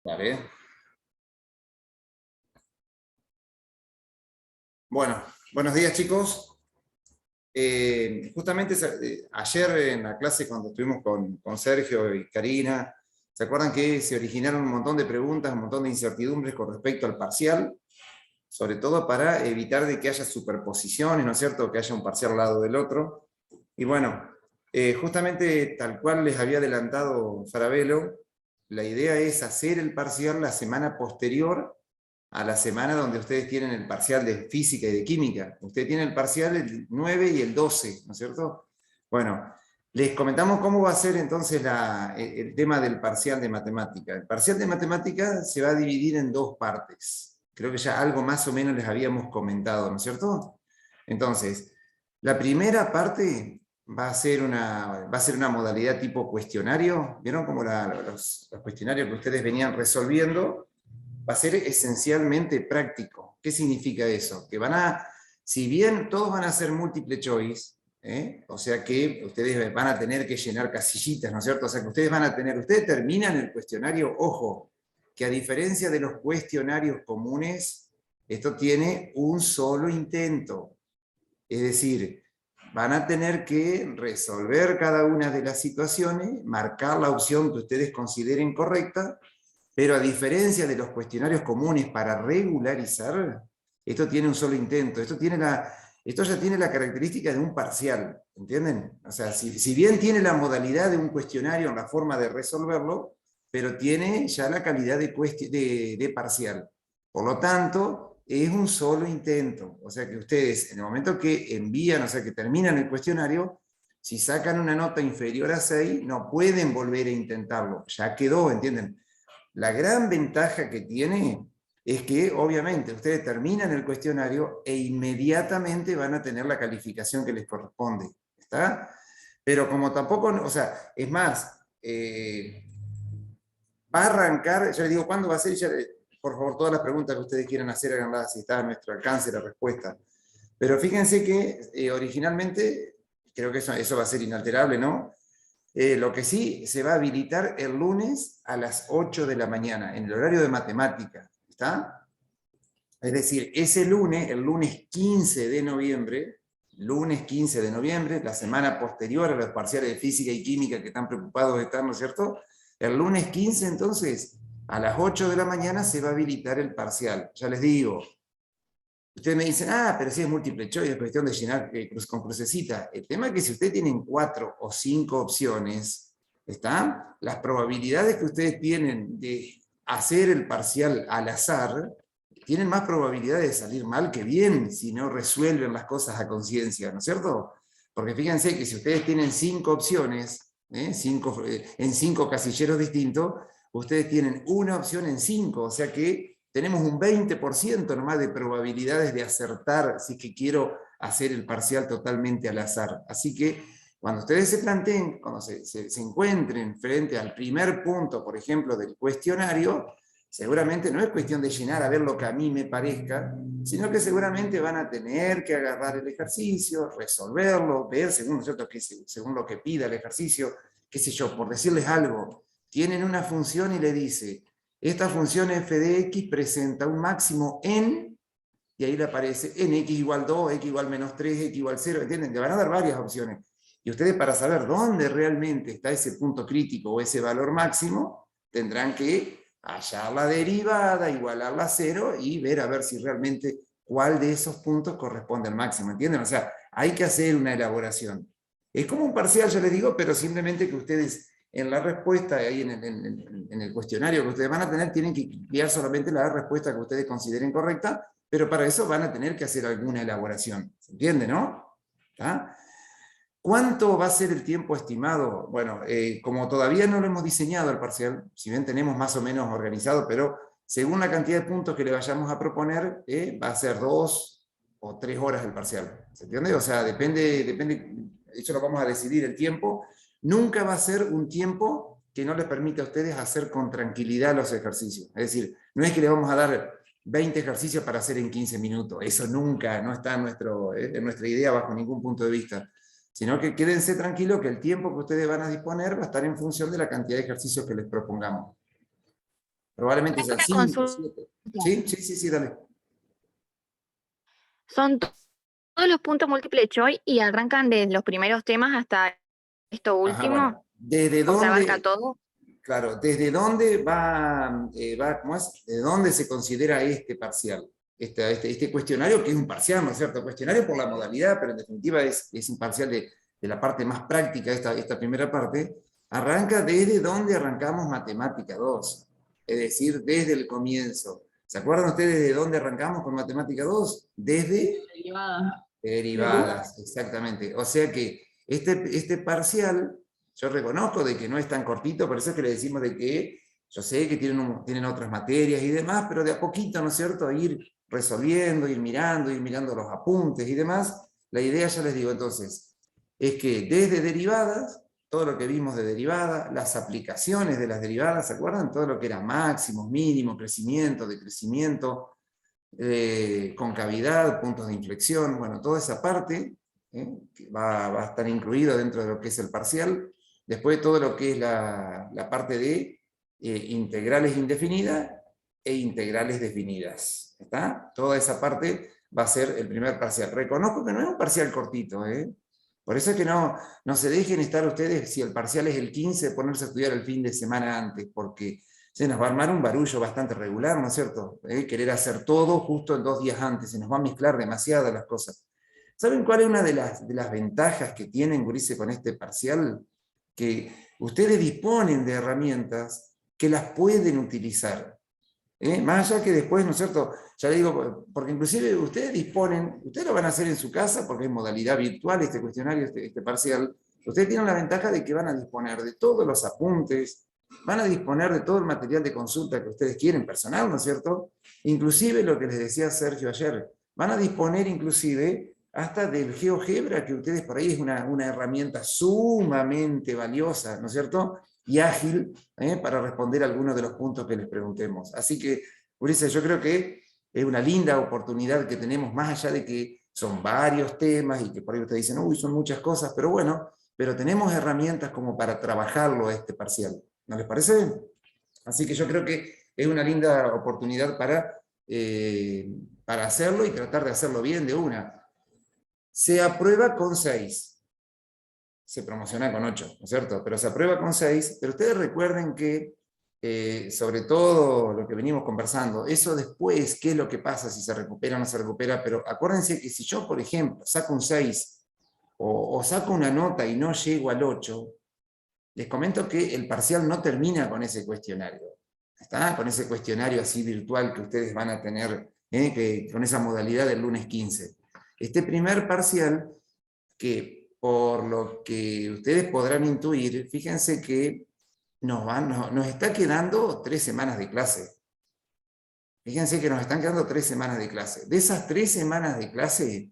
Vale. Bueno, buenos días chicos. Justamente ayer en la clase cuando estuvimos con Sergio y Karina, ¿se acuerdan que se originaron un montón de preguntas, un montón de incertidumbres con respecto al parcial? Sobre todo para evitar de que haya superposiciones, ¿no es cierto? Que haya un parcial al lado del otro. Y bueno, justamente tal cual les había adelantado Farabello, la idea es hacer el parcial la semana posterior a la semana donde ustedes tienen el parcial de física y de química. Ustedes tienen el parcial el 9 y el 12, ¿no es cierto? Bueno, les comentamos cómo va a ser entonces el tema del parcial de matemática. El parcial de matemática se va a dividir en dos partes. Creo que ya algo más o menos les habíamos comentado, ¿no es cierto? Entonces, la primera parte va a ser una modalidad tipo cuestionario. ¿Vieron como los cuestionarios que ustedes venían resolviendo? Va a ser esencialmente práctico. ¿Qué significa eso? Que si bien todos van a ser múltiple choice, o sea que ustedes van a tener que llenar casillitas, ¿no es cierto? O sea que ustedes terminan el cuestionario, ojo, que a diferencia de los cuestionarios comunes, esto tiene un solo intento. Es decir, van a tener que resolver cada una de las situaciones, marcar la opción que ustedes consideren correcta, pero a diferencia de los cuestionarios comunes para regularizar, esto tiene un solo intento, esto ya tiene la característica de un parcial, ¿entienden? O sea, si bien tiene la modalidad de un cuestionario en la forma de resolverlo, pero tiene ya la calidad de parcial. Por lo tanto, es un solo intento. O sea que ustedes, en el momento que envían, o sea que terminan el cuestionario, si sacan una nota inferior a 6, no pueden volver a intentarlo. Ya quedó, ¿entienden? La gran ventaja que tiene es que obviamente ustedes terminan el cuestionario e inmediatamente van a tener la calificación que les corresponde. ¿Está? Pero como tampoco, o sea, es más, va a arrancar, ya les digo, ¿cuándo va a ser? Por favor, todas las preguntas que ustedes quieran hacer, háganlas si está a nuestro alcance la respuesta. Pero fíjense que originalmente, creo que eso va a ser inalterable, ¿no? Lo que sí se va a habilitar el lunes a las 8 de la mañana, en el horario de matemática, ¿está? Es decir, ese lunes, el lunes 15 de noviembre, la semana posterior a los parciales de física y química que tan preocupados están, ¿no es cierto? El lunes 15, entonces, a las 8 de la mañana se va a habilitar el parcial. Ya les digo, ustedes me dicen, pero si es múltiple choice, es cuestión de llenar con crucecita. El tema es que si ustedes tienen 4 o 5 opciones, ¿está? Las probabilidades que ustedes tienen de hacer el parcial al azar, tienen más probabilidades de salir mal que bien si no resuelven las cosas a conciencia, ¿no es cierto? Porque fíjense que si ustedes tienen 5 opciones, en 5 casilleros distintos, ustedes tienen una opción en 5, o sea que tenemos un 20% nomás de probabilidades de acertar si es que quiero hacer el parcial totalmente al azar. Así que cuando ustedes se planteen, cuando se encuentren frente al primer punto, por ejemplo, del cuestionario, seguramente no es cuestión de llenar a ver lo que a mí me parezca, sino que seguramente van a tener que agarrar el ejercicio, resolverlo, ver según, ¿cierto? Según lo que pida el ejercicio, qué sé yo, por decirles algo, tienen una función y le dice, esta función f de x presenta un máximo en, y ahí le aparece en x igual 2, x igual menos 3, x igual 0, ¿entienden? Le van a dar varias opciones. Y ustedes para saber dónde realmente está ese punto crítico o ese valor máximo, tendrán que hallar la derivada, igualarla a 0 y ver a ver si realmente cuál de esos puntos corresponde al máximo, ¿entienden? O sea, hay que hacer una elaboración. Es como un parcial, ya les digo, pero simplemente que ustedes en la respuesta, ahí en el cuestionario que ustedes van a tener, tienen que enviar solamente la respuesta que ustedes consideren correcta, pero para eso van a tener que hacer alguna elaboración. ¿Se entiende, no? ¿Está? ¿Cuánto va a ser el tiempo estimado? Bueno, como todavía no lo hemos diseñado el parcial, si bien tenemos más o menos organizado, pero según la cantidad de puntos que le vayamos a proponer, va a ser 2 o 3 horas el parcial. ¿Se entiende? O sea, depende, eso lo vamos a decidir el tiempo. Nunca va a ser un tiempo que no les permita a ustedes hacer con tranquilidad los ejercicios. Es decir, no es que le vamos a dar 20 ejercicios para hacer en 15 minutos. Eso nunca, no está en nuestra idea bajo ningún punto de vista. Sino que quédense tranquilos que el tiempo que ustedes van a disponer va a estar en función de la cantidad de ejercicios que les propongamos. Probablemente sea Una 5, consulta. 7. ¿Sí? Sí, sí, sí, dale. Son todos los puntos múltiple choice y arrancan desde los primeros temas hasta esto Ajá, último, bueno. ¿Desde o se abarca dónde, todo. claro, desde dónde ¿cómo es? ¿De dónde se considera este parcial? Este cuestionario, que es un parcial, ¿no es cierto? Cuestionario por la modalidad, pero en definitiva es un parcial de la parte más práctica, esta primera parte, arranca desde donde arrancamos Matemática 2, es decir, desde el comienzo. ¿Se acuerdan ustedes de dónde arrancamos con Matemática 2? Desde Derivada. derivadas, exactamente. O sea que este parcial, yo reconozco de que no es tan cortito, por eso es que le decimos de que yo sé que tienen otras materias y demás, pero de a poquito, ¿no es cierto?, ir resolviendo, ir mirando los apuntes y demás. La idea, ya les digo entonces, es que desde derivadas, todo lo que vimos de derivadas, las aplicaciones de las derivadas, ¿se acuerdan? Todo lo que era máximos, mínimo, crecimiento, decrecimiento, concavidad, puntos de inflexión, bueno, toda esa parte que va a estar incluido dentro de lo que es el parcial. Después todo lo que es la parte de integrales indefinidas e integrales definidas. ¿Está? Toda esa parte va a ser el primer parcial. Reconozco que no es un parcial cortito, ¿eh? Por eso es que no se dejen estar ustedes, si el parcial es el 15, ponerse a estudiar el fin de semana antes, porque se nos va a armar un barullo bastante regular, ¿no es cierto? Querer hacer todo justo en 2 días antes, se nos va a mezclar demasiado las cosas. ¿Saben cuál es una de las ventajas que tienen, gurises, con este parcial? Que ustedes disponen de herramientas que las pueden utilizar. Más allá que después, ¿no es cierto? Ya le digo, porque inclusive ustedes lo van a hacer en su casa, porque es modalidad virtual este cuestionario, este parcial. Ustedes tienen la ventaja de que van a disponer de todos los apuntes, van a disponer de todo el material de consulta que ustedes quieren, personal, ¿no es cierto? Inclusive lo que les decía Sergio ayer, van a disponer inclusive hasta del GeoGebra, que ustedes por ahí es una herramienta sumamente valiosa, ¿no es cierto? Y ágil para responder algunos de los puntos que les preguntemos. Así que, Ulises, yo creo que es una linda oportunidad que tenemos, más allá de que son varios temas y que por ahí ustedes dicen, uy, son muchas cosas, pero bueno, pero tenemos herramientas como para trabajarlo este parcial. ¿No les parece? Así que yo creo que es una linda oportunidad para hacerlo y tratar de hacerlo bien de una. Se aprueba con 6. Se promociona con 8, ¿no es cierto? Pero se aprueba con 6, pero ustedes recuerden que, sobre todo lo que venimos conversando, eso después, qué es lo que pasa, si se recupera o no se recupera, pero acuérdense que si yo, por ejemplo, saco un 6 o saco una nota y no llego al 8, les comento que el parcial no termina con ese cuestionario, ¿está? Con ese cuestionario así virtual que ustedes van a tener, con esa modalidad del lunes 15. Este primer parcial, que por lo que ustedes podrán intuir, fíjense que nos está quedando 3 semanas de clase. Fíjense que nos están quedando 3 semanas de clase. De esas 3 semanas de clase,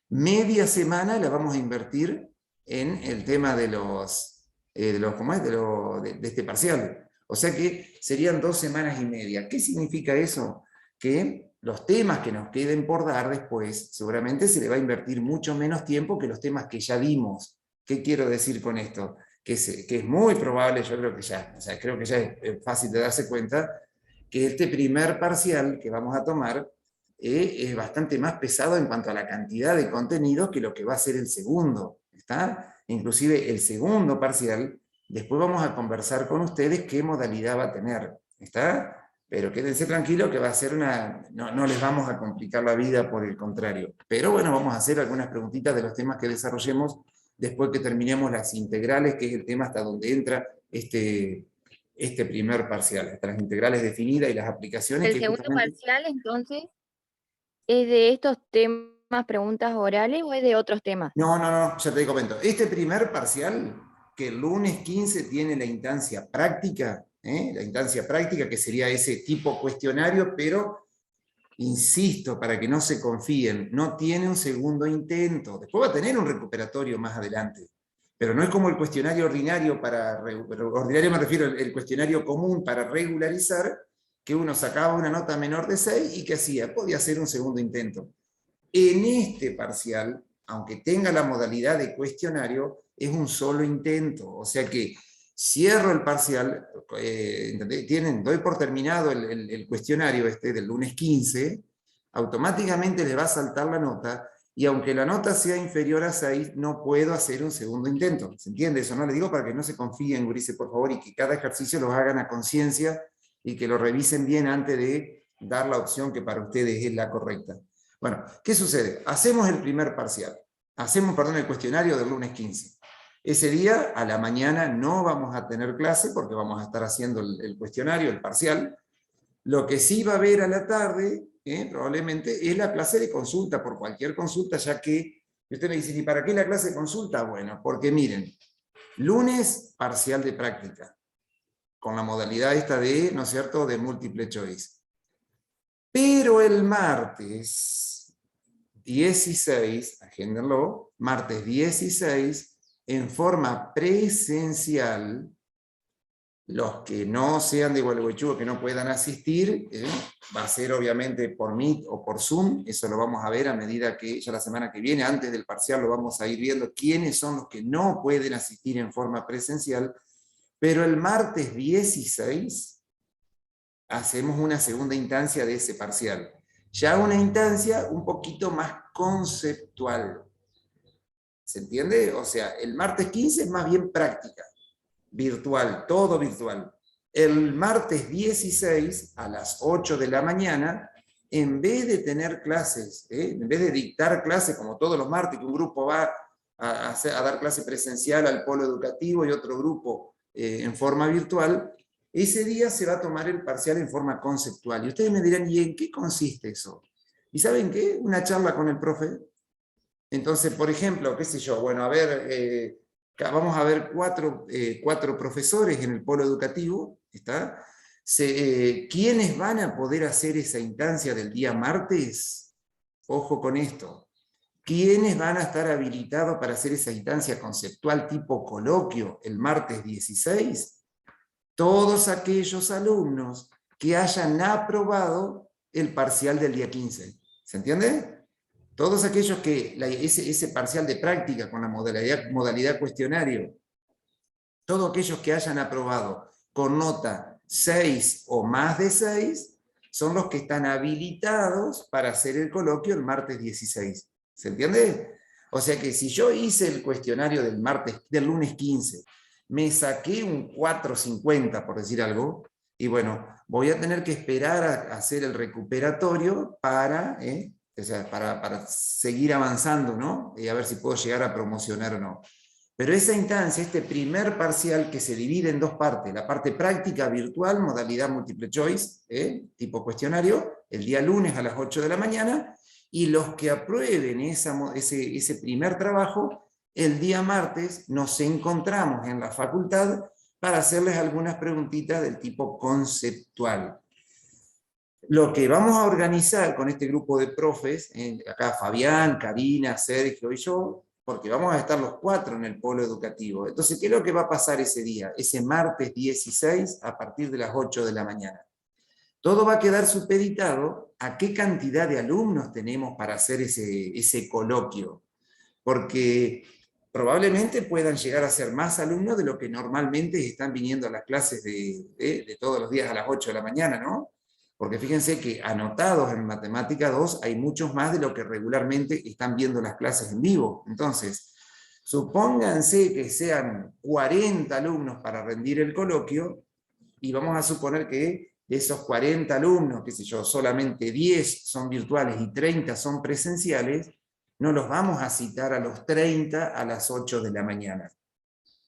media semana la vamos a invertir en el tema ¿cómo es? De este parcial. O sea que serían 2 semanas y media. ¿Qué significa eso? Que los temas que nos queden por dar después, seguramente se le va a invertir mucho menos tiempo que los temas que ya dimos. ¿Qué quiero decir con esto? Que es muy probable, yo creo que ya, o sea, creo que ya es fácil de darse cuenta, que este primer parcial que vamos a tomar es bastante más pesado en cuanto a la cantidad de contenidos que lo que va a ser el segundo. ¿Está? Inclusive el segundo parcial, después vamos a conversar con ustedes qué modalidad va a tener. ¿Está? Pero quédense tranquilos que va a ser no les vamos a complicar la vida, por el contrario. Pero bueno, vamos a hacer algunas preguntitas de los temas que desarrollemos después que terminemos las integrales, que es el tema hasta donde entra este primer parcial, hasta las integrales definidas y las aplicaciones El que segundo justamente... parcial, entonces, ¿es de estos temas, preguntas orales o es de otros temas? No, ya te comento. Este primer parcial, que el lunes 15 tiene la instancia práctica, que sería ese tipo cuestionario, pero, insisto, para que no se confíen, no tiene un segundo intento. Después va a tener un recuperatorio más adelante. Pero no es como el cuestionario ordinario ordinario me refiero al cuestionario común para regularizar, que uno sacaba una nota menor de 6 y que hacía, podía hacer un segundo intento. En este parcial, aunque tenga la modalidad de cuestionario, es un solo intento. O sea que cierro el parcial, doy por terminado el cuestionario del lunes 15, automáticamente les va a saltar la nota, y aunque la nota sea inferior a 6, no puedo hacer un segundo intento. ¿Se entiende eso? No le digo para que no se confíen, gurises, por favor, y que cada ejercicio los hagan a conciencia y que lo revisen bien antes de dar la opción que para ustedes es la correcta. Bueno, ¿qué sucede? Hacemos el primer parcial. Hacemos, perdón, el cuestionario del lunes 15. Ese día, a la mañana, no vamos a tener clase porque vamos a estar haciendo el cuestionario, el parcial. Lo que sí va a haber a la tarde, probablemente, es la clase de consulta, por cualquier consulta, ya que usted me dice, ¿y para qué la clase de consulta? Bueno, porque miren, lunes, parcial de práctica, con la modalidad esta de, ¿no es cierto?, de múltiple choice. Pero el martes 16, agéndenlo, martes 16, en forma presencial, los que no sean de Gualeguaychú, que no puedan asistir, va a ser obviamente por Meet o por Zoom, eso lo vamos a ver a medida que ya la semana que viene, antes del parcial, lo vamos a ir viendo quiénes son los que no pueden asistir en forma presencial, pero el martes 16 hacemos una segunda instancia de ese parcial, ya una instancia un poquito más conceptual. ¿Se entiende? O sea, el martes 15 es más bien práctica, virtual, todo virtual. El martes 16 a las 8 de la mañana, en vez de tener clases, en vez de dictar clases como todos los martes, que un grupo va a dar clase presencial al polo educativo y otro grupo en forma virtual, ese día se va a tomar el parcial en forma conceptual. Y ustedes me dirán, ¿y en qué consiste eso? ¿Y saben qué? Una charla con el profe. Entonces, por ejemplo, qué sé yo, bueno, a ver, vamos a ver cuatro profesores en el polo educativo, ¿está? ¿Quiénes van a poder hacer esa instancia del día martes? Ojo con esto. ¿Quiénes van a estar habilitados para hacer esa instancia conceptual tipo coloquio el martes 16? Todos aquellos alumnos que hayan aprobado el parcial del día 15. ¿Se entiende? Todos aquellos que ese parcial de práctica con la modalidad cuestionario, todos aquellos que hayan aprobado con nota 6 o más de 6, son los que están habilitados para hacer el coloquio el martes 16. ¿Se entiende? O sea que si yo hice el cuestionario del lunes 15, me saqué un 4.50, por decir algo, y bueno, voy a tener que esperar a hacer el recuperatorio para seguir avanzando, ¿no? Y a ver si puedo llegar a promocionar o no. Pero esa instancia, este primer parcial que se divide en dos partes, la parte práctica virtual, modalidad multiple choice, tipo cuestionario, el día lunes a las 8 de la mañana, y los que aprueben ese primer trabajo, el día martes nos encontramos en la facultad para hacerles algunas preguntitas del tipo conceptual. Lo que vamos a organizar con este grupo de profes, acá Fabián, Karina, Sergio y yo, porque vamos a estar los 4 en el polo educativo. Entonces, ¿qué es lo que va a pasar ese día? Ese martes 16 a partir de las 8 de la mañana. Todo va a quedar supeditado a qué cantidad de alumnos tenemos para hacer ese coloquio. Porque probablemente puedan llegar a ser más alumnos de lo que normalmente están viniendo a las clases de todos los días a las 8 de la mañana, ¿no? Porque fíjense que anotados en Matemática 2 hay muchos más de lo que regularmente están viendo las clases en vivo. Entonces, supónganse que sean 40 alumnos para rendir el coloquio, y vamos a suponer que de esos 40 alumnos, qué sé yo, solamente 10 son virtuales y 30 son presenciales, no los vamos a citar a los 30 a las 8 de la mañana.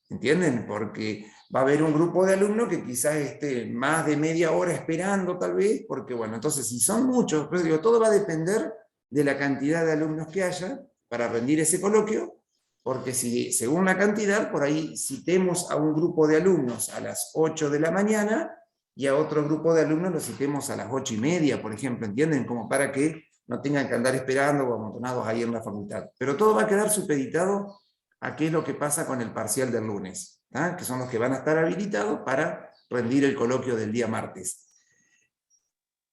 ¿Entienden? Porque va a haber un grupo de alumnos que quizás esté más de media hora esperando tal vez, porque bueno, entonces si son muchos, pero digo, todo va a depender de la cantidad de alumnos que haya para rendir ese coloquio, porque si según la cantidad, por ahí citemos a un grupo de alumnos a las 8 de la mañana y a otro grupo de alumnos lo citemos a las 8:30, por ejemplo, ¿entienden? Como para que no tengan que andar esperando o amontonados ahí en la facultad. Pero todo va a quedar supeditado a qué es lo que pasa con el parcial del lunes, que son los que van a estar habilitados para rendir el coloquio del día martes.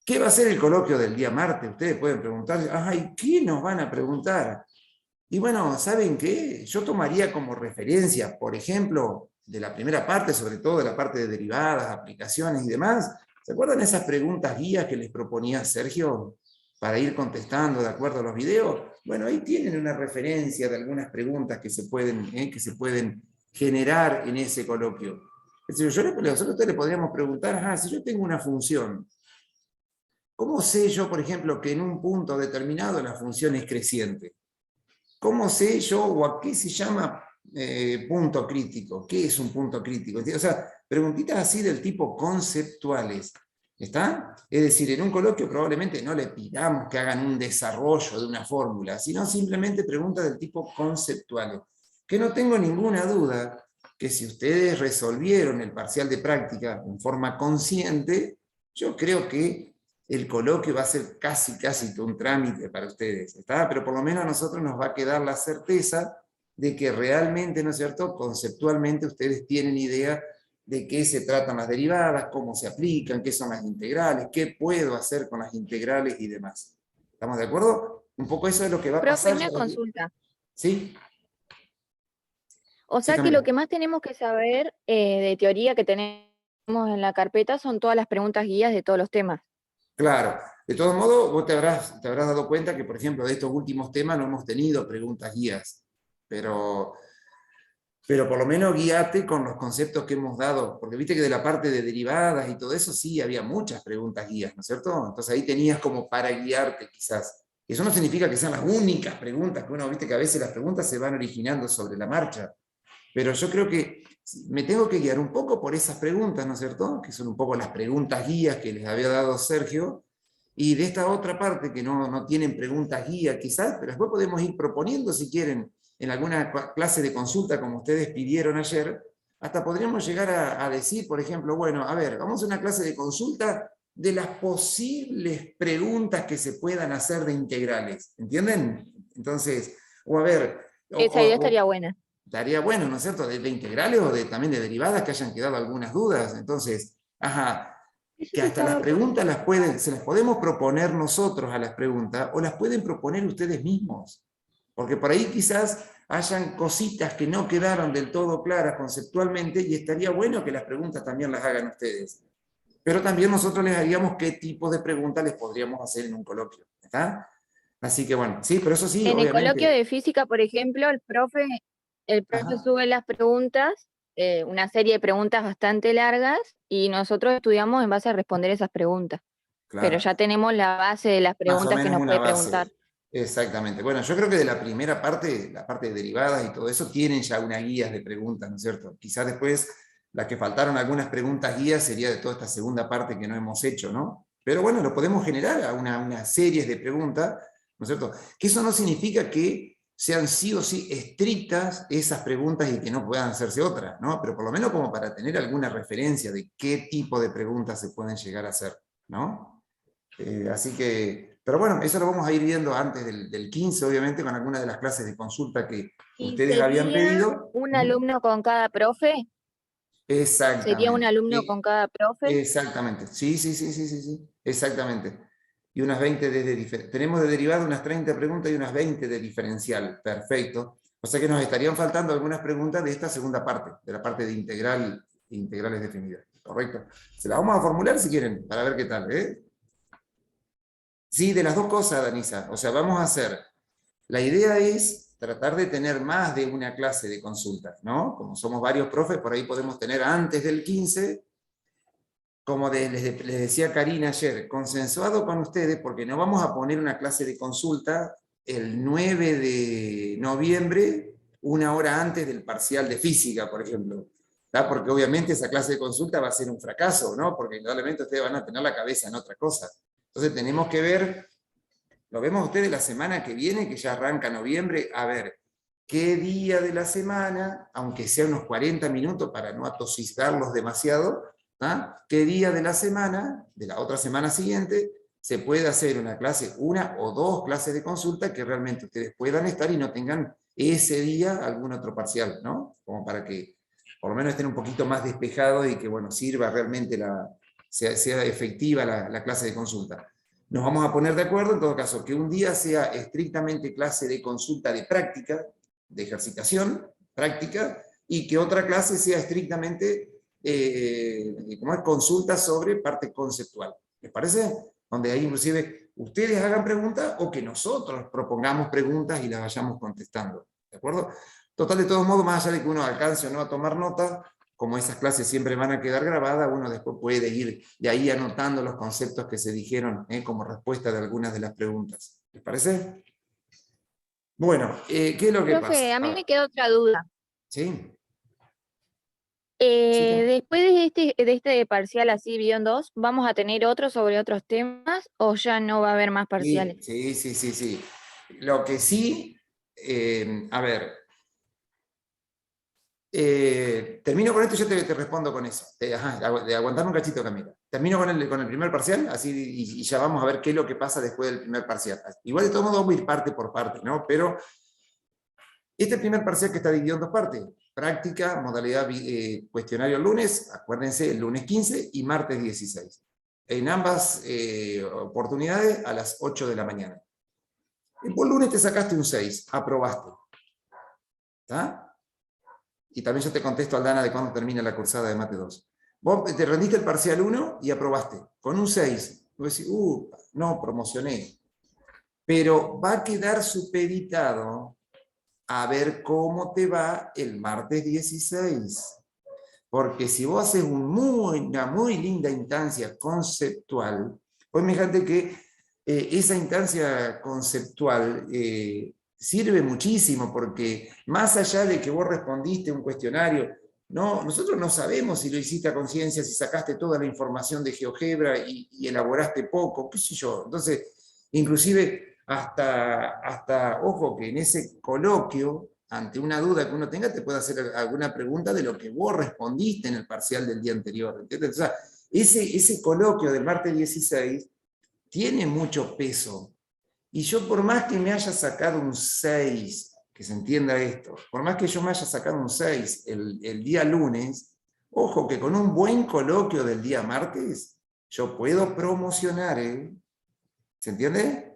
¿Qué va a ser el coloquio del día martes? Ustedes pueden preguntar, ay, ¿qué nos van a preguntar? Y bueno, ¿saben qué? Yo tomaría como referencia, por ejemplo, de la primera parte, sobre todo de la parte de derivadas, aplicaciones y demás, ¿se acuerdan esas preguntas guías que les proponía Sergio para ir contestando de acuerdo a los videos? Bueno, ahí tienen una referencia de algunas preguntas que se pueden generar en ese coloquio. Es decir, nosotros a ustedes le podríamos preguntar, si yo tengo una función, ¿cómo sé yo, por ejemplo, que en un punto determinado la función es creciente? ¿Cómo sé yo, o a qué se llama punto crítico? ¿Qué es un punto crítico? O sea, preguntitas así del tipo conceptuales. ¿Está? Es decir, en un coloquio probablemente no le pidamos que hagan un desarrollo de una fórmula, sino simplemente preguntas del tipo conceptuales. Que no tengo ninguna duda que si ustedes resolvieron el parcial de práctica en forma consciente, yo creo que el coloquio va a ser casi un trámite para ustedes, ¿está? Pero por lo menos a nosotros nos va a quedar la certeza de que realmente, ¿no es cierto?, conceptualmente ustedes tienen idea de qué se tratan las derivadas, cómo se aplican, qué son las integrales, qué puedo hacer con las integrales y demás. ¿Estamos de acuerdo? Un poco eso es lo que va a Profe, pasar. una consulta. ¿Sí? O Sí, sea que lo Camila. que más tenemos que saber de teoría que tenemos en la carpeta son todas las preguntas guías de todos los temas. Claro. De todos modos, vos te habrás dado cuenta que, por ejemplo, de estos últimos temas no hemos tenido preguntas guías, pero por lo menos guíate con los conceptos que hemos dado, porque viste que de la parte de derivadas y todo eso sí había muchas preguntas guías, ¿no es cierto? Entonces ahí tenías como para guiarte quizás. Eso no significa que sean las únicas preguntas, que uno, viste que a veces las preguntas se van originando sobre la marcha, pero yo creo que me tengo que guiar un poco por esas preguntas, ¿no es cierto? Que son un poco las preguntas guías que les había dado Sergio, y de esta otra parte que no tienen preguntas guías quizás, pero después podemos ir proponiendo si quieren en alguna clase de consulta como ustedes pidieron ayer, hasta podríamos llegar a decir, por ejemplo, bueno, a ver, vamos a una clase de consulta de las posibles preguntas que se puedan hacer de integrales, ¿entienden? Entonces, o a ver, Esa idea estaría buena. estaría bueno, ¿no es cierto?, de integrales o también de derivadas que hayan quedado algunas dudas. Entonces, Eso que te hasta las estaba preguntas se las podemos proponer nosotros a las preguntas, o las pueden proponer ustedes mismos. Porque por ahí quizás hayan cositas que no quedaron del todo claras conceptualmente, y estaría bueno que las preguntas también las hagan ustedes. Pero también nosotros les haríamos qué tipo de preguntas les podríamos hacer en un coloquio. ¿Está? Así que bueno, sí, pero eso sí, En el coloquio obviamente. de física, por ejemplo, el profe Ajá, sube las preguntas, una serie de preguntas bastante largas, y nosotros estudiamos en base a responder esas preguntas. Pero claro. ya tenemos la base de las Más o preguntas que menos nos una puede preguntar. base. Exactamente. Bueno, yo creo que de la primera parte, la parte de derivadas y todo eso, tienen ya una guía de preguntas, ¿no es cierto? Quizás después las que faltaron algunas preguntas guías sería de toda esta segunda parte que no hemos hecho, ¿no? Pero bueno, lo podemos generar a una serie de preguntas, ¿no es cierto? Que eso no significa que sean sí o sí estrictas esas preguntas y que no puedan hacerse otras, ¿no? Pero por lo menos como para tener alguna referencia de qué tipo de preguntas se pueden llegar a hacer, ¿no? Así que, pero bueno, eso lo vamos a ir viendo antes del 15, obviamente, con alguna de las clases de consulta que ¿Y ustedes habían sería pedido. un Ujú. alumno con cada profe? ¿Sería un Exactamente. alumno con cada profe? Exactamente. Sí, sí, sí, sí, sí, sí. Exactamente. Y unas 20 tenemos de derivada unas 30 preguntas y unas 20 de diferencial. Perfecto. O sea que nos estarían faltando algunas preguntas de esta segunda parte, de la parte de integrales definidas. Correcto. Se las vamos a formular si quieren, para ver qué tal, ¿eh? Sí, de las dos cosas, Danisa. O sea, vamos a hacer. La idea es tratar de tener más de una clase de consultas, ¿no? Como somos varios profes, por ahí podemos tener antes del 15, como les decía Karina ayer, consensuado con ustedes, porque no vamos a poner una clase de consulta el 9 de noviembre, una hora antes del parcial de física, por ejemplo. ¿Tá? Porque obviamente esa clase de consulta va a ser un fracaso, ¿no? Porque indudablemente ustedes van a tener la cabeza en otra cosa. Entonces tenemos que ver, lo vemos ustedes la semana que viene, que ya arranca noviembre, a ver qué día de la semana, aunque sea unos 40 minutos para no atosigdarlos demasiado, qué día de la semana, de la otra semana siguiente, se puede hacer una clase, una o dos clases de consulta que realmente ustedes puedan estar y no tengan ese día algún otro parcial, ¿no? Como para que por lo menos estén un poquito más despejados y que, bueno, sirva realmente sea efectiva la clase de consulta. Nos vamos a poner de acuerdo, en todo caso, que un día sea estrictamente clase de consulta de práctica, de ejercitación, práctica, y que otra clase sea estrictamente como es, consulta sobre parte conceptual. ¿Les parece? Donde ahí inclusive ustedes hagan preguntas o que nosotros propongamos preguntas y las vayamos contestando. ¿De acuerdo? Total, de todos modos, más allá de que uno alcance o no a tomar nota, como esas clases siempre van a quedar grabadas, uno después puede ir de ahí anotando los conceptos que se dijeron como respuesta de algunas de las preguntas. ¿Les parece? Bueno, ¿qué es lo que Profe, pasa? a mí me queda otra duda. ¿Sí? Sí, Después de este parcial así, guión 2, ¿vamos a tener otro sobre otros temas o ya no va a haber más parciales? sí. Lo que sí, a ver, termino con esto y yo te respondo con eso. De aguantarme un cachito, Camila. Termino con el primer parcial, así y ya vamos a ver qué es lo que pasa después del primer parcial. Igual de todos modos vamos a ir parte por parte, ¿no? Pero este primer parcial que está dividido en dos partes, práctica, modalidad cuestionario el lunes, acuérdense, el lunes 15 y martes 16. En ambas oportunidades a las 8 de la mañana. El lunes te sacaste un 6, aprobaste. ¿Está? Y también yo te contesto, Aldana, de cuándo termina la cursada de Mate 2. Vos te rendiste el parcial 1 y aprobaste, con un 6. Vos decís, no, promocioné. Pero va a quedar supeditado a ver cómo te va el martes 16. Porque si vos haces una muy linda instancia conceptual, pues fíjate que esa instancia conceptual sirve muchísimo, porque más allá de que vos respondiste un cuestionario, no, nosotros no sabemos si lo hiciste a conciencia, si sacaste toda la información de GeoGebra y elaboraste poco, qué sé yo. Entonces, inclusive hasta, ojo, que en ese coloquio, ante una duda que uno tenga, te puede hacer alguna pregunta de lo que vos respondiste en el parcial del día anterior. ¿Entiendes? O sea, ese coloquio del martes 16 tiene mucho peso. Y yo, por más que me haya sacado un 6, que se entienda esto, por más que yo me haya sacado un 6 el día lunes, ojo que con un buen coloquio del día martes, yo puedo promocionar, ¿eh? ¿Se entiende?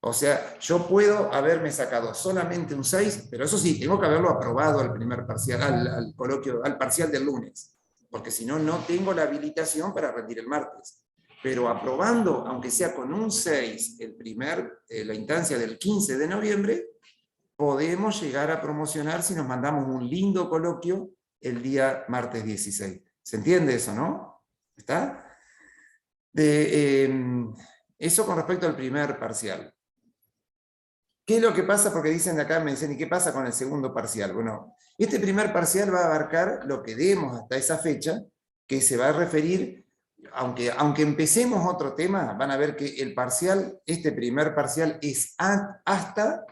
O sea, yo puedo haberme sacado solamente un 6, pero eso sí, tengo que haberlo aprobado al primer parcial, al coloquio, al parcial del lunes, porque si no, no tengo la habilitación para rendir el martes. Pero aprobando, aunque sea con un 6, la instancia del 15 de noviembre, podemos llegar a promocionar si nos mandamos un lindo coloquio el día martes 16. ¿Se entiende eso, no? ¿Está? Eso con respecto al primer parcial. ¿Qué es lo que pasa? Porque dicen acá, me dicen, ¿y qué pasa con el segundo parcial? Bueno, este primer parcial va a abarcar lo que demos hasta esa fecha, que se va a referir, aunque empecemos otro tema, van a ver que el parcial, este primer parcial, es hasta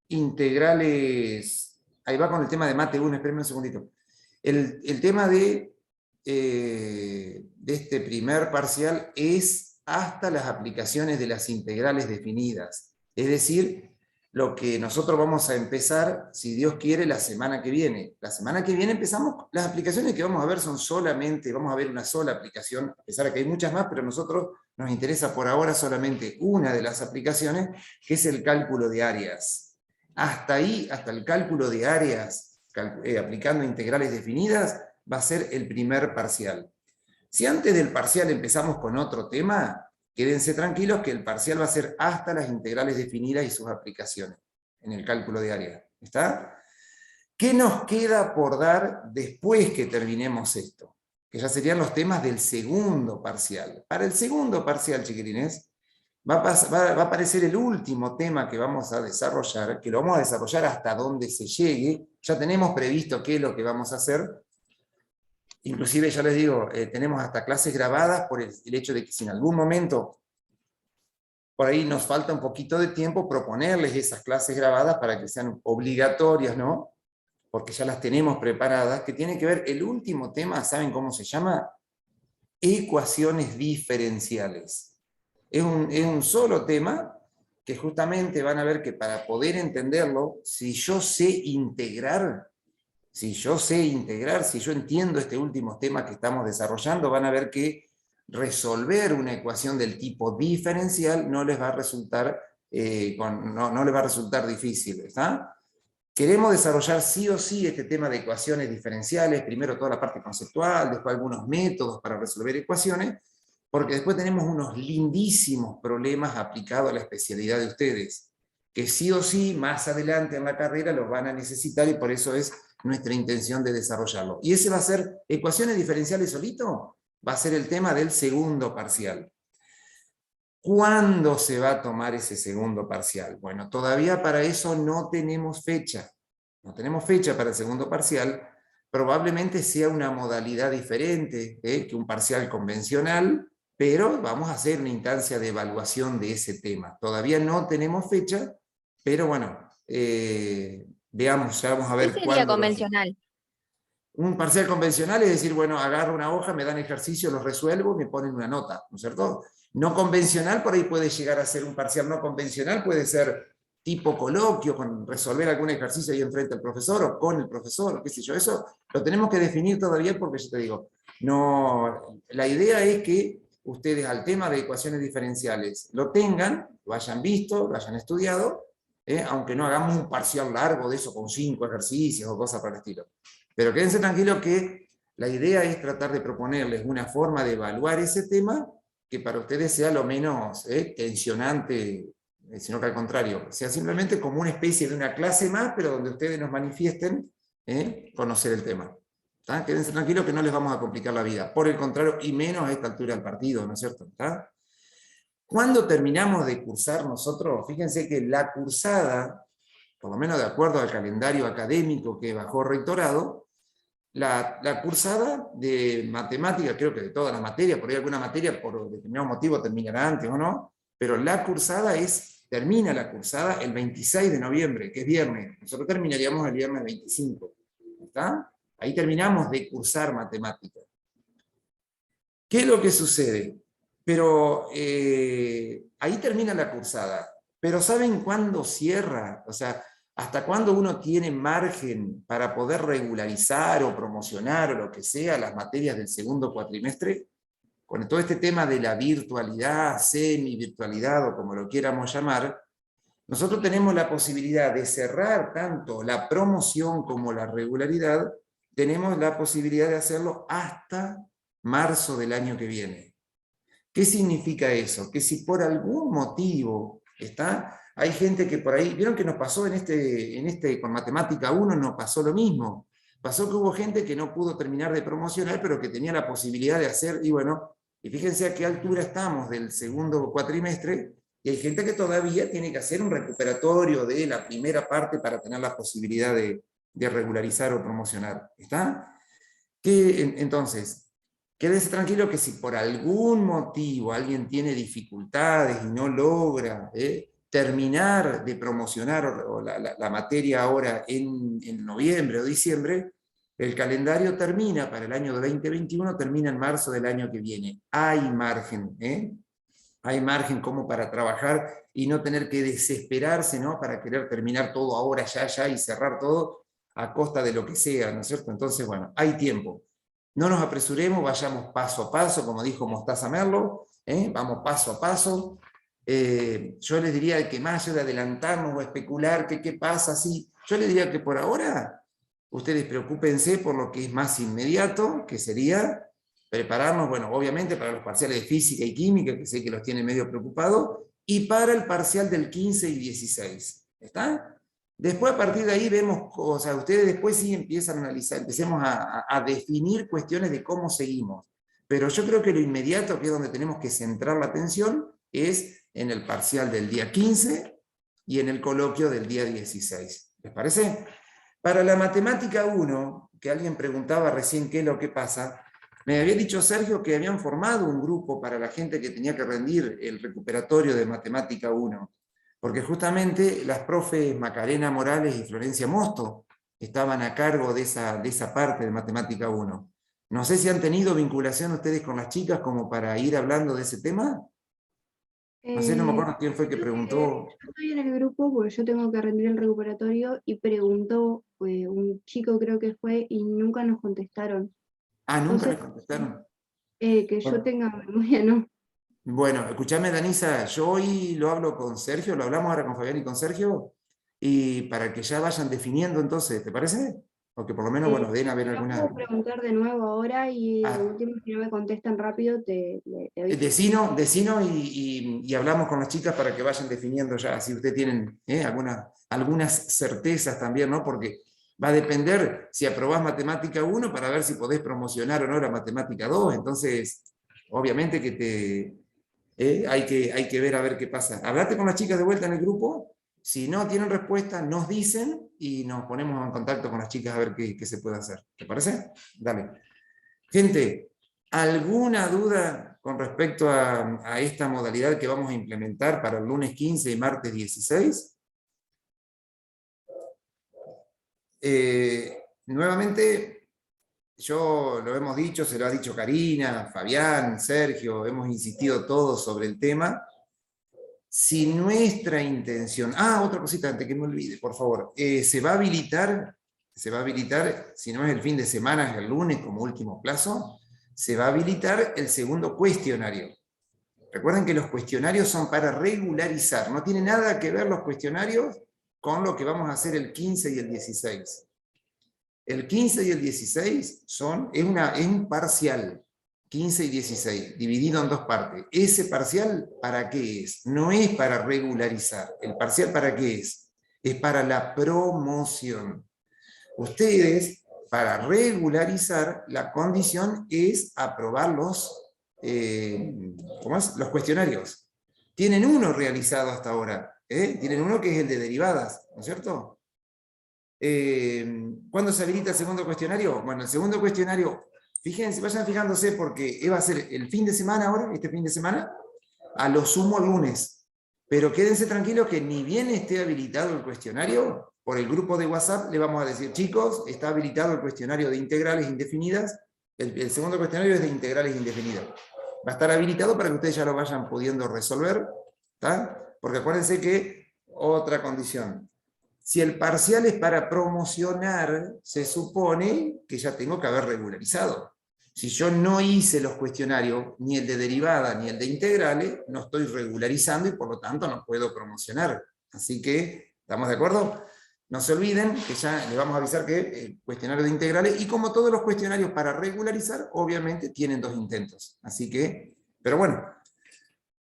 integrales. Ahí va con el tema de Mate 1, espérenme un segundito. El tema de este primer parcial es hasta las aplicaciones de las integrales definidas. Es decir, lo que nosotros vamos a empezar, si Dios quiere, la semana que viene. La semana que viene empezamos, las aplicaciones que vamos a ver son solamente, vamos a ver una sola aplicación, a pesar de que hay muchas más, pero a nosotros nos interesa por ahora solamente una de las aplicaciones, que es el cálculo de áreas. Hasta ahí, hasta el cálculo de áreas, aplicando integrales definidas, va a ser el primer parcial. Si antes del parcial empezamos con otro tema, quédense tranquilos que el parcial va a ser hasta las integrales definidas y sus aplicaciones en el cálculo de área. ¿Está? ¿Qué nos queda por dar después que terminemos esto? Que ya serían los temas del segundo parcial. Para el segundo parcial, chiquilines, va a aparecer el último tema que vamos a desarrollar, que lo vamos a desarrollar hasta donde se llegue. Ya tenemos previsto qué es lo que vamos a hacer. Inclusive, ya les digo, tenemos hasta clases grabadas por el hecho de que si en algún momento por ahí nos falta un poquito de tiempo, proponerles esas clases grabadas para que sean obligatorias, ¿no? Porque ya las tenemos preparadas, que tiene que ver, el último tema, ¿saben cómo se llama? Ecuaciones diferenciales. Es un solo tema que justamente van a ver que para poder entenderlo, si yo integrar, si yo entiendo este último tema que estamos desarrollando, van a ver que resolver una ecuación del tipo diferencial no les va a resultar, no les va a resultar difícil, ¿está? Queremos desarrollar sí o sí este tema de ecuaciones diferenciales, primero toda la parte conceptual, después algunos métodos para resolver ecuaciones, porque después tenemos unos lindísimos problemas aplicados a la especialidad de ustedes, que sí o sí más adelante en la carrera los van a necesitar y por eso es nuestra intención de desarrollarlo. Y ese va a ser, ecuaciones diferenciales solito, va a ser el tema del segundo parcial. ¿Cuándo se va a tomar ese segundo parcial? Bueno, todavía para eso no tenemos fecha. No tenemos fecha para el segundo parcial. Probablemente sea una modalidad diferente que un parcial convencional, pero vamos a hacer una instancia de evaluación de ese tema. Todavía no tenemos fecha, pero bueno, veamos, ya vamos a ¿Qué ver sería cuándo lo hacemos. convencional? Un parcial convencional es decir, bueno, agarro una hoja, me dan ejercicio, los resuelvo, me ponen una nota, ¿no es cierto? No convencional, por ahí puede llegar a ser un parcial no convencional, puede ser tipo coloquio, con resolver algún ejercicio ahí enfrente al profesor o con el profesor, qué sé yo, eso lo tenemos que definir todavía porque yo te digo, no, la idea es que ustedes al tema de ecuaciones diferenciales lo tengan, lo hayan visto, lo hayan estudiado, aunque no hagamos un parcial largo de eso con 5 ejercicios o cosas por el estilo. Pero quédense tranquilos que la idea es tratar de proponerles una forma de evaluar ese tema que para ustedes sea lo menos tensionante, sino que al contrario, sea simplemente como una especie de una clase más, pero donde ustedes nos manifiesten conocer el tema. ¿Tá? Quédense tranquilos que no les vamos a complicar la vida. Por el contrario, y menos a esta altura del partido, ¿no es cierto? ¿Tá? Cuando terminamos de cursar nosotros, fíjense que la cursada, por lo menos de acuerdo al calendario académico que bajó rectorado, la cursada de matemática, creo que de todas las materias, por ahí alguna materia por determinado motivo terminará antes o no, pero la cursada termina la cursada el 26 de noviembre, que es viernes. Nosotros terminaríamos el viernes 25. ¿Está? Ahí terminamos de cursar matemática. ¿Qué es lo que sucede? Pero ahí termina la cursada. Pero ¿saben cuándo cierra? O sea, ¿hasta cuándo uno tiene margen para poder regularizar o promocionar o lo que sea las materias del segundo cuatrimestre? Con todo este tema de la virtualidad, semi-virtualidad o como lo quieramos llamar, nosotros tenemos la posibilidad de cerrar tanto la promoción como la regularidad, tenemos la posibilidad de hacerlo hasta marzo del año que viene. ¿Qué significa eso? Que si por algún motivo hay gente que por ahí, vieron que nos pasó con Matemática 1, nos pasó lo mismo. Pasó que hubo gente que no pudo terminar de promocionar, pero que tenía la posibilidad de hacer, y bueno, y fíjense a qué altura estamos del segundo cuatrimestre, y hay gente que todavía tiene que hacer un recuperatorio de la primera parte para tener la posibilidad de regularizar o promocionar. ¿Está? Entonces, quédese tranquilo que si por algún motivo alguien tiene dificultades y no logra terminar de promocionar la materia ahora en noviembre o diciembre, el calendario termina para el año 2021, termina en marzo del año que viene. Hay margen, hay margen como para trabajar y no tener que desesperarse, ¿no? Para querer terminar todo ahora, ya y cerrar todo a costa de lo que sea, ¿no es cierto? Entonces, bueno, hay tiempo. No nos apresuremos, vayamos paso a paso, como dijo Mostaza Merlo, vamos paso a paso. Yo les diría que más allá de adelantarnos o especular que qué pasa, sí, yo les diría que por ahora ustedes preocúpense por lo que es más inmediato, que sería prepararnos, bueno, obviamente para los parciales de física y química, que sé que los tiene medio preocupados, y para el parcial del 15 y 16. ¿Está? Después a partir de ahí vemos cosas, ustedes después sí empiezan a analizar, empecemos a definir cuestiones de cómo seguimos. Pero yo creo que lo inmediato, que es donde tenemos que centrar la atención, es en el parcial del día 15 y en el coloquio del día 16. ¿Les parece? Para la matemática 1, que alguien preguntaba recién qué es lo que pasa, me había dicho Sergio que habían formado un grupo para la gente que tenía que rendir el recuperatorio de matemática 1, porque justamente las profes Macarena Morales y Florencia Mosto estaban a cargo de esa parte de matemática 1. No sé si han tenido vinculación ustedes con las chicas como para ir hablando de ese tema. No sé, no me acuerdo quién fue que Creo que preguntó. yo estoy en el grupo porque yo tengo que rendir el recuperatorio y preguntó un chico creo que fue y nunca nos contestaron. Ah, nunca les Entonces, contestaron. que yo Bueno, tenga memoria, no. bueno, escúchame, Danisa, yo hoy lo hablo con Sergio, lo hablamos ahora con Fabián y con Sergio, y para que ya vayan definiendo entonces, ¿te parece? O que por lo menos, bueno, den a ver Lo alguna... puedo preguntar de nuevo ahora y de Ah, último, si no me contestan rápido, te aviso. decino y hablamos con las chicas para que vayan definiendo ya, si ustedes tienen algunas certezas también, ¿no? Porque va a depender si aprobás matemática 1 para ver si podés promocionar o no la matemática 2, entonces, obviamente que hay que ver a ver qué pasa. Hablate con las chicas de vuelta en el grupo, si no tienen respuesta, nos dicen y nos ponemos en contacto con las chicas a ver qué se puede hacer. ¿Te parece? Dale. Gente, ¿alguna duda con respecto a esta modalidad que vamos a implementar para el lunes 15 y martes 16? Nuevamente, yo lo hemos dicho, se lo ha dicho Karina, Fabián, Sergio, hemos insistido todos sobre el tema. Si nuestra intención... otra cosita antes que me olvide, por favor. Se va a habilitar, si no es el fin de semana, es el lunes como último plazo, se va a habilitar el segundo cuestionario. Recuerden que los cuestionarios son para regularizar, no tiene nada que ver los cuestionarios con lo que vamos a hacer el 15 y el 16. El 15 y el 16 es un parcial, 15 y 16, dividido en dos partes. ¿Ese parcial para qué es? No es para regularizar. ¿El parcial para qué es? Es para la promoción. Ustedes, para regularizar, la condición es aprobar los cuestionarios. Tienen uno realizado hasta ahora. Tienen uno que es el de derivadas, ¿no es cierto? ¿Cuándo se habilita el segundo cuestionario? Bueno, el segundo cuestionario, fíjense, vayan fijándose porque va a ser el fin de semana ahora, este fin de semana, a lo sumo el lunes. Pero quédense tranquilos que ni bien esté habilitado el cuestionario, por el grupo de WhatsApp le vamos a decir, chicos, está habilitado el cuestionario de integrales indefinidas, el segundo cuestionario es de integrales indefinidas. Va a estar habilitado para que ustedes ya lo vayan pudiendo resolver, ¿tá? Porque acuérdense que, otra condición, si el parcial es para promocionar, se supone que ya tengo que haber regularizado. Si yo no hice los cuestionarios, ni el de derivada ni el de integrales, no estoy regularizando y por lo tanto no puedo promocionar. Así que, ¿estamos de acuerdo? No se olviden que ya les vamos a avisar que el cuestionario de integrales, y como todos los cuestionarios para regularizar, obviamente tienen 2 intentos. Así que, pero bueno,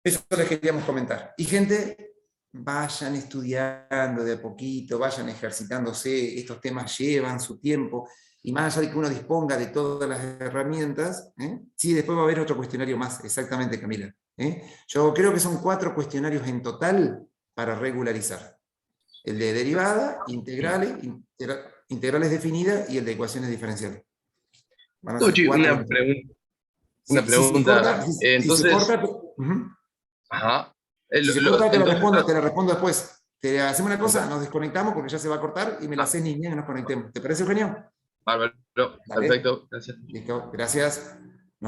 eso les queríamos comentar. Y gente, vayan estudiando de a poquito, vayan ejercitándose, estos temas llevan su tiempo, y más allá de que uno disponga de todas las herramientas, sí, después va a haber otro cuestionario más, exactamente, Camila. Yo creo que son 4 cuestionarios en total para regularizar. El de derivada, integrales, integrales definidas y el de ecuaciones diferenciales. Van a ser Tochi, 4. una pregunta. Si se corta, ajá. Si se corta, te Entonces, la respondo después. Te hacemos una cosa, nos desconectamos porque ya se va a cortar y me la haces ni bien que nos conectemos. ¿Te parece, Eugenio? bárbaro, Dale. perfecto, gracias. Listo, gracias.